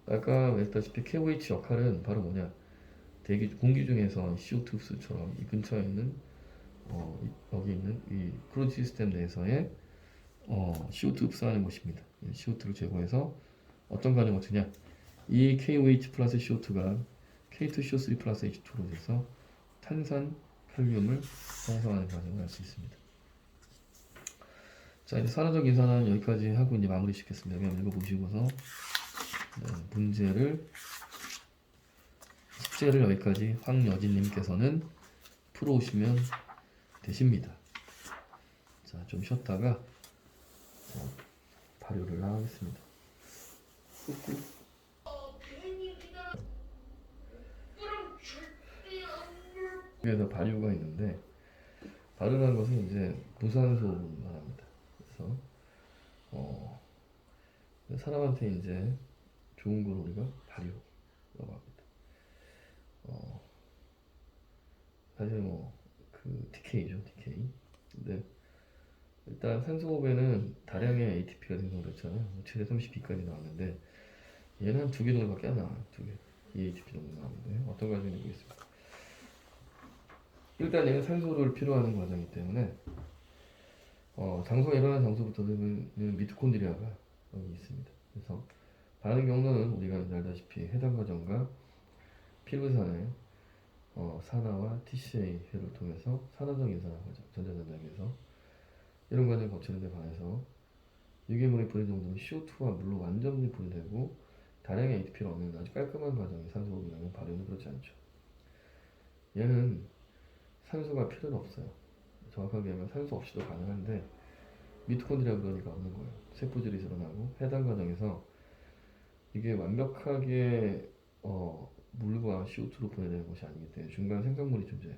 아까 말했다시피 KOH 역할은 바로 뭐냐, 공기 중에서 CO2 흡수처럼 이 근처에 있는 여기 있는 이 크루즈 시스템 내에서의 CO2 흡수하는 것입니다. CO2를 제거해서 어떤 과정을 거치냐, 이 KOH 플러스 CO2가 K2CO3 플러스 H2로 돼서 탄산 칼륨을 형성하는 과정을 알 수 있습니다. 자, 이제 산화적 인산화는 여기까지 하고 이제 마무리 짓겠습니다. 그냥 읽어보시고서 숙제를 여기까지 황여진님께서는 풀어오시면 되십니다. 자, 좀 쉬었다가 발효를 하겠습니다. 그래서 발효가 있는데, 발효라는 것은 이제 무산소를 말합니다. 그래서 사람한테 이제 좋은 걸 우리가 발효라고 합니다. 사실 그 디케이죠, 디케이. 근데 일단 산소호흡에는 다량의 ATP가 생성됐잖아요. 최대 32까지 나왔는데 얘는 한 2개 정도밖에 안 나와요. 2개, ATP 정도 나오는데 어떤 과정이 되겠습니까? 일단 얘는 산소를 필요하는 과정이기 때문에 장소가 일어나는 장소부터는 미토콘드리아가 여기 있습니다. 그래서 반응 경로는 우리가 알다시피 해당 과정과 피부산의 산화와 TCA를 통해서 산화적 인산화 과정, 전자전자에서 이런 과정을 거치는 데 반해서 유기물의 분해 정도는 CO2와 물로 완전히 분해되고 다량의 ATP를 얻는 아주 깔끔한 과정이 산소호흡이라면 발효는 그렇지 않죠. 얘는 산소가 필요는 없어요. 정확하게 하면 산소 없이도 가능한데 미토콘드리아 그러니까 없는 거예요. 세포질이 일어나고 해당 과정에서 이게 완벽하게 물과 CO2로 분해되는 것이 아니기 때문에 중간 생성물이 존재해요.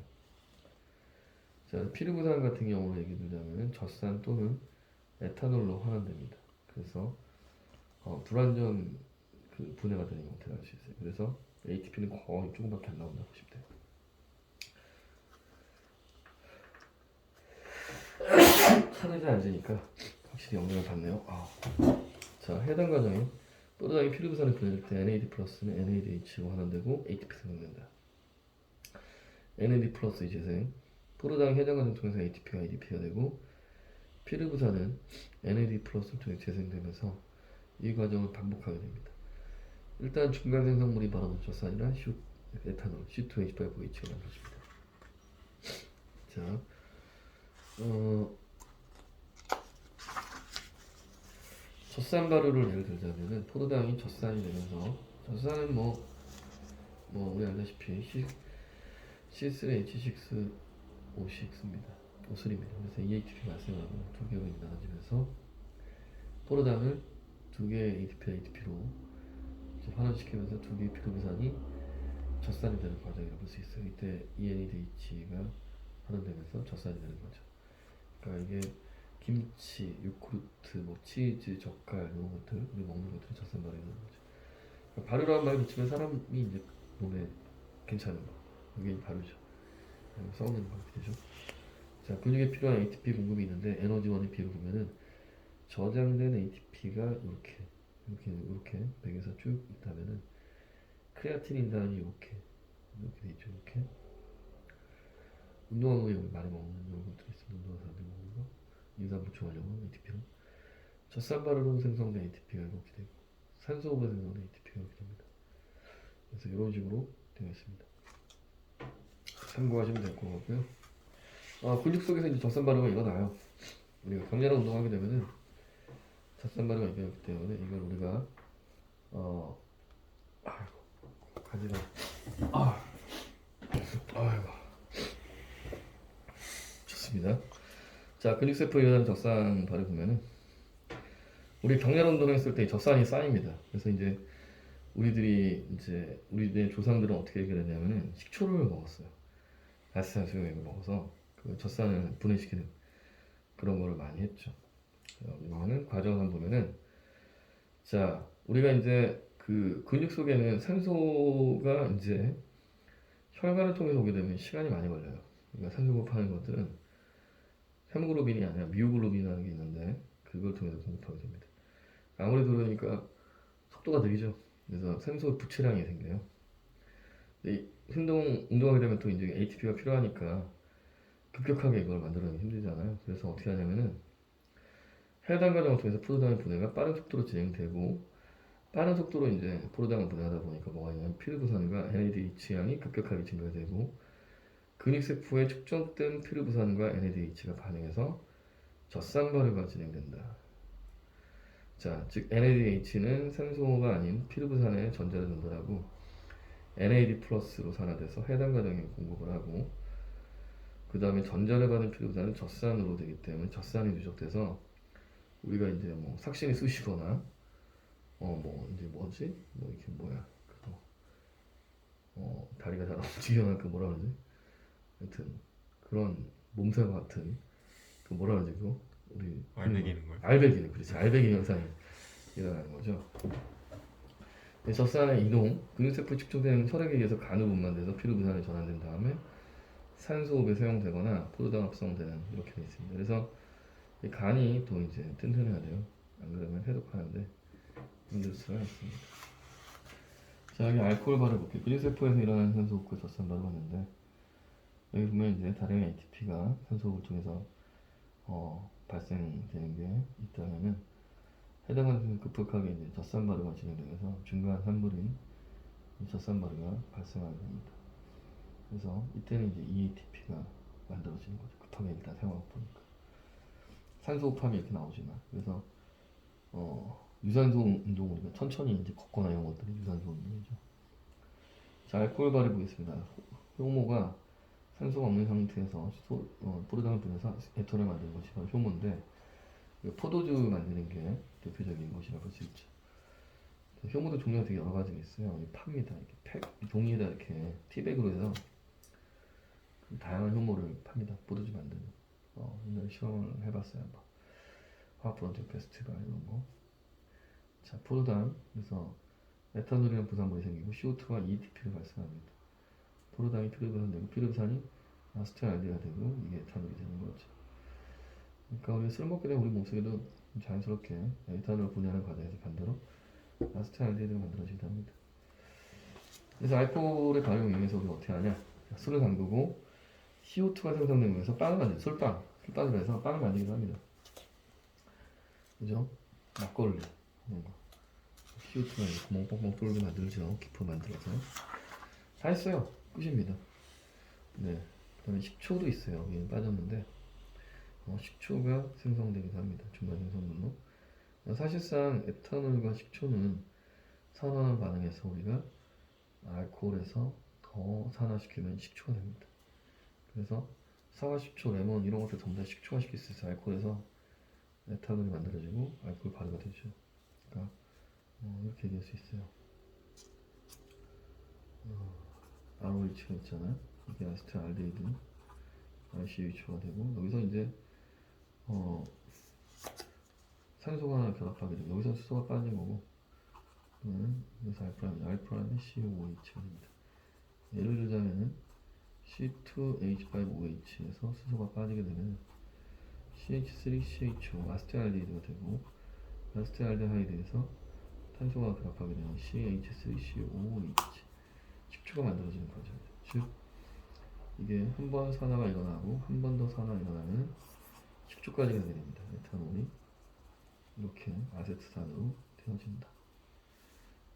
자, 피르부산 같은 경우로 얘기 들자면 젖산 또는 에탄올로 환원됩니다. 그래서 불완전 그 분해가 되는 형태를 알 수 있어요. 그래서 ATP는 거의 조금밖에 안 나온다고 보시면 돼요. 하늘에 앉으니까 확실히 영향을 받네요. 자, 해당 과정에 포도당이 피르부산을 분해될 때 NAD 플러스는 NADH로 환원되고 ATP 생성된다. NAD 플러스 재생, 포도당 해당 과정 통해서 ATP가 ADP가 되고 피르부산은 NAD 플러스를 통해 재생되면서 이 과정을 반복하게 됩니다. 일단 중간 생성물이 바로 젖산이나 에탄올 C2H5OH가 만들어집니다. 자, 젖산 발효를 예를 들자면은 포도당이 젖산이 되면서, 젖산은 우리 알다시피 C3H6 O6입니다. O3입니다. 그래서 EATP 발생하고 두 개가 나눠지면서 포르담을 두 개의 ATP로 환원시키면서 두 개의 피로부산이 젖산이 되는 과정이라고 볼 수 있어요. 이때 ENADH가 환원되면서 젖산이 되는 거죠. 그러니까 이게 김치, 요구르트, 뭐 치즈, 젓갈 이런 것들 우리 먹는 것들이 젖산 발효되는 거죠. 그러니까 발효라는 말을 붙이면 사람이 이제 몸에 괜찮은 거, 이게 발효죠. 썩는 거 이렇게 되죠. 자, 근육에 필요한 ATP 공급이 있는데 에너지원의 비율을 보면은 저장된 ATP가 이렇게 백에서 쭉 있다면은 크레아틴인 단위 이렇게 돼 있죠. 이렇게 운동하고 여기 많이 먹는 이런 것들이 있습니다. 운동하는 사람들이 먹는 거 인산 보충하려고 ATP로 젖산발효로 생성된 ATP가 이렇게 되고 산소호흡에 생성된 ATP가 이렇게 됩니다. 그래서 이런 식으로 되어 있습니다. 참고하시면 될 것 같고요. 근육 속에서 이제 젖산 발효가 일어나요. 우리가 강렬한 운동하게 되면은 젖산 발효가 일어나기 때문에 이걸 우리가 가지가 아이고 좋습니다. 자, 근육세포에 일어나는 젖산 발효 보면은 우리 강렬한 운동을 했을 때 젖산이 쌓입니다. 그래서 이제 우리의 조상들은 어떻게 해결했냐면은 식초를 먹었어요. 아스타수용액을 먹어서 그 젖산을 분해시키는 그런 거를 많이 했죠. 이거는 과정을 한번 보면은 자, 우리가 이제 그 근육 속에는 산소가 이제 혈관을 통해서 오게 되면 시간이 많이 걸려요. 그러니까 산소 공급하는 것들은 헤모글로빈이 아니라 미오글로빈이라는 게 있는데 그걸 통해서 공급하게 됩니다. 아무래도 그러니까 속도가 느리죠. 그래서 산소 부채량이 생겨요. 운동하게 되면 또 이제 ATP가 필요하니까 급격하게 이걸 만들어내기 힘들잖아요. 그래서 어떻게 하냐면은 해당 과정을 통해서 포도당의 분해가 빠른 속도로 진행되고 빠른 속도로 이제 포도당을 분해하다 보니까 뭐가 있냐면 피르부산과 NADH 양이 급격하게 증가되고 근육세포에 축적된 피르부산과 NADH가 반응해서 젖산 발효가 진행된다. 자, 즉 NADH는 산소가 아닌 피르부산의 전자를 전달하고 NAD 플러스로 산화돼서 해당 과정에 공급을 하고 그 다음에 전자를 받은 피르부산은 젖산으로 되기 때문에 젖산이 누적돼서 우리가 이제 뭐 삭신이 쑤시거나 뭐 이제 뭐지 뭐 이렇게 뭐야 그거 다리가 잘 안 움직여나 그 뭐라 그러지 하여튼 그런 몸살 같은 그 뭐라 그러지 그거 우리 알배기는 거예요? 알배기는 그렇지 알배기 현상이 일어나는 거죠. 젖산의 이동 근육세포 축적된 혈액에 의해서 간으로 분만돼서 피로분산에 전환된 다음에 산소호흡에 사용되거나 포도당 합성되는 이렇게 되어 있습니다. 그래서 이 간이 또 이제 튼튼해야 돼요. 안 그러면 해독하는데 힘들 수가 있습니다. 자, 여기 알코올 발효 볼게요. 근육세포에서 일어나는 산소호흡과 젖산 발효하는데 여기 보면 이제 다량의 ATP가 산소호흡을 통해서 발생되는 게 있다면은 해당 환경은 급격하게 이제 젖산 발효가 진행되면서 중간 산물인 젖산 발효가 발생하게 됩니다. 그래서 이때는 이제 EATP가 만들어지는 거죠. 급하게 일단 사용하고 보니까 산소호흡함이 이렇게 나오지만 그래서 유산소 운동 우리가 천천히 이제 걷거나 이런 것들이 유산소 운동이죠. 자, 알코올 발효 보겠습니다. 효모가 산소가 없는 상태에서 포도당을 분해서 에탄올 만드는 것이 바로 효모인데 포도주 만드는 게 대표적인 것이라고 볼 수 있죠. 효모도 종류가 되게 여러 가지가 있어요. 팝니다. 이렇게 종이에다 이렇게 티백으로 해서 다양한 효모를 팝니다. 포도주 만드는. 옛날에 실험을 해봤어요. 막 화학 프론트 페스티벌 이런 거. 자, 포도당 그래서 에탄올이라는 부산물이 생기고 CO2와 ETP를 발생합니다. 포도당이 피르부산되고 피르부산이 아세트알데히드가 되고 이게 에탄올이 되는 거죠. 그러니까 우리가 술 먹게 되면 우리 몸속에도 자연스럽게 에탄올을 분해하는 과정에서 반대로 아세트알데히드가 만들어지기도 합니다. 그래서 알코올의 발효에 의해서 우리가 어떻게 하냐? 술을 담그고 CO2가 생성되면서 빵을 만들죠. 술빵을 해서 빵을 만들기도 합니다. 그죠? 막걸리 이런 거. CO2가 구멍 뻥뻥 뚫게 만들죠. 기포 만들어서 다 했어요. 끝입니다. 네. 그다음에 식초도 있어요. 여기 빠졌는데 식초가 생성되기도 합니다. 중간 생성물로. 사실상 에탄올과 식초는 산화하는 반응에서 우리가 알코올에서 더 산화시키면 식초가 됩니다. 그래서 사과, 식초, 레몬 이런 것들 전부 다 식초화시킬 수 있어요. 알코올에서 에탄올이 만들어지고 알코올 발효가 되죠. 그러니까 이렇게 얘기할 수 있어요. ROH가 있잖아요. 이게 아세트알데히드 RCH가 되고 여기서 이제 산소가 결합하게 되고 여기서 수소가 빠진 거고 여기서 알프라임이 COOH가 됩니다. 예를 들자면은 C2H5OH에서 수소가 빠지게 되면 CH3CHO 아세트알데히드가 되고 아세트알데하이드에서 탄소가 결합하게 되는 CH3COOH 식초가 만들어지는 과정이죠. 즉 이게 한 번 산화가 일어나고 한 번 더 산화가 일어나면 식초까지 가게 됩니다. 에탄올이 이렇게 아세트산으로 되어진다.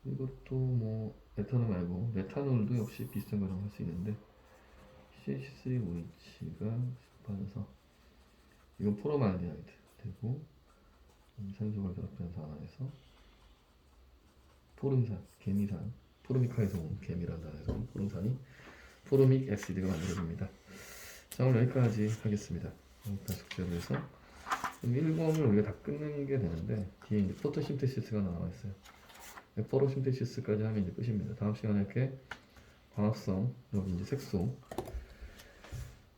이것도 뭐 에탄올 말고 메탄올도 역시 비슷한 과정을 할 수 있는데 CH3OH가 빠져서 이건 포름알데하이드 되고 산소가 결합되면서 하나에서 포름산, 개미산, 포르미카에서 온 개미라는 단어에서 온 포름산이 포르믹 애시드가 만들어집니다. 자, 오늘 여기까지 하겠습니다. 일단 숙제를 해서 1번을 우리가 다 끝내는 게 되는데 뒤에 이제 포토신테시스가 나와 있어요. 포토신테시스까지 하면 이제 끝입니다. 다음 시간에 이렇게 광합성, 여기 이제 색소,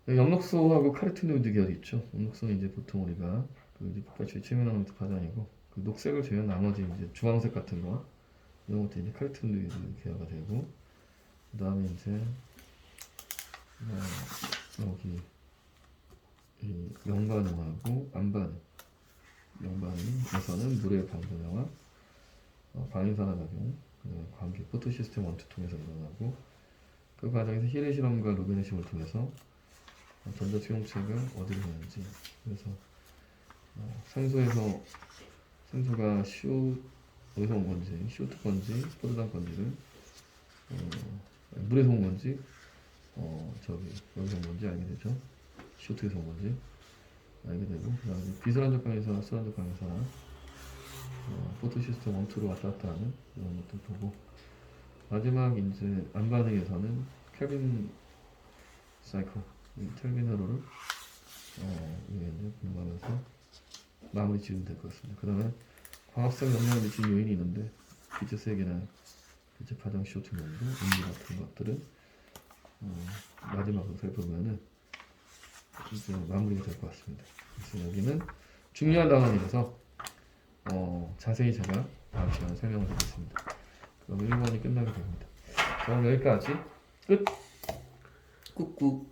염록소하고 카르티노이드 계열이 있죠. 염록소는 이제 보통 우리가 그 이제 폭발체 체면하는 파장이고 그 녹색을 제외한 나머지 이제 주황색 같은 거 이런 것도 이제 카르티노이드 계열가 되고 그 다음에 이제 여기 이 영반응하고 안반응, 영반응에서는 물의 방전화와 방위산화작용, 관계 포토시스템 원투 통해서 일어나고 그 과정에서 힐의 실험과 로벤의 실험을 통해서 전자수용체가 어디로 가는지 그래서 산소가 어디서 온 건지 CO2 건지 포도당 건지를 물에서 온 건지 여기서 온 건지 알게 되죠. CO2에서 온 건지 알게 되고 그 다음에 비설한적 강의사나 술한적 강의사나 포토시스템 원투로 왔다 갔다 하는 이런 것들 보고 마지막 이제 안반응에서는 켈빈 사이클 켈빈으로를 이제 공부하면서 마무리 지으면 될 것 같습니다. 그 다음에 광합성 영향을 미치는 요인이 있는데 빛의 세계나 빛의 파장 CO2 농도, 음미 같은 것들은 마지막으로 살펴보면은 이제 마무리가 될 것 같습니다. 그래서 여기는 중요한 단원이라서 자세히 제가 다음 시간에 설명을 드리겠습니다. 그럼 1번이 끝나게 됩니다. 자, 오늘 여기까지 끝! 꾹꾹